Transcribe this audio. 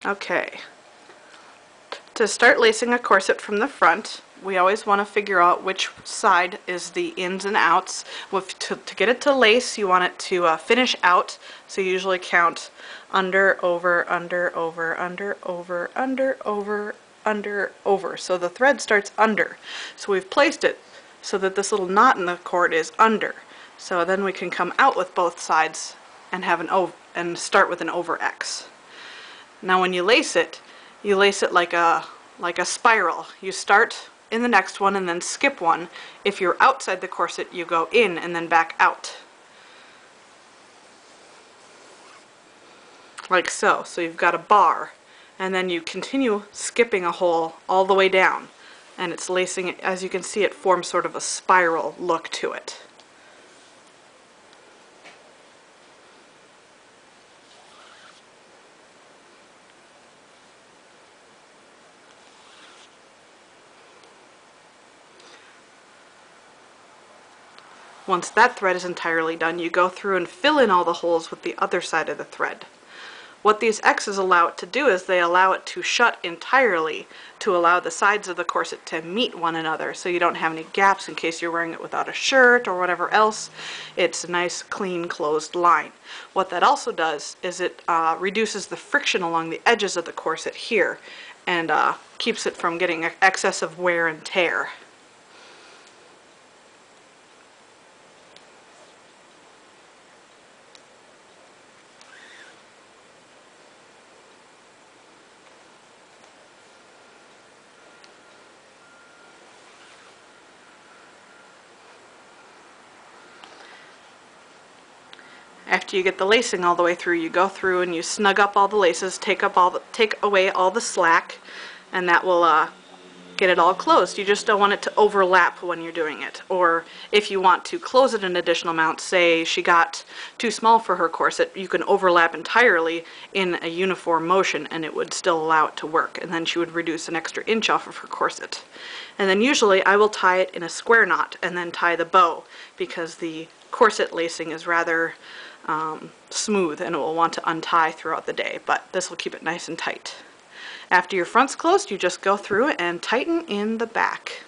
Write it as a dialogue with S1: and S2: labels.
S1: Okay. To start lacing a corset from the front, we always want to figure out which side is the ins and outs. To get it to lace, you want it to finish out, so you usually count under, over, under, over, under, over, under, over, under, over. So the thread starts under. So we've placed it so that this little knot in the cord is under. So then we can come out with both sides and have an over, and start with an over X. Now when you lace it like a spiral. You start in the next one and then skip one. If you're outside the corset, you go in and then back out. Like so. So you've got a bar, and then you continue skipping a hole all the way down, and it's lacing it. As you can see, it forms sort of a spiral look to it. Once that thread is entirely done, you go through and fill in all the holes with the other side of the thread. What these X's allow it to do is they allow it to shut entirely to allow the sides of the corset to meet one another, so you don't have any gaps in case you're wearing it without a shirt or whatever else. It's a nice, clean, closed line. What that also does is it reduces the friction along the edges of the corset here, and keeps it from getting excessive wear and tear. After you get the lacing all the way through, you go through and you snug up all the laces, take away all the slack, and that will get it all closed. You just don't want it to overlap when you're doing it. Or if you want to close it an additional amount, say she got too small for her corset, you can overlap entirely in a uniform motion and it would still allow it to work, and then she would reduce an extra inch off of her corset. And then usually I will tie it in a square knot and then tie the bow, because the corset lacing is rather smooth and it will want to untie throughout the day, but this will keep it nice and tight. After your front's closed, you just go through and tighten in the back.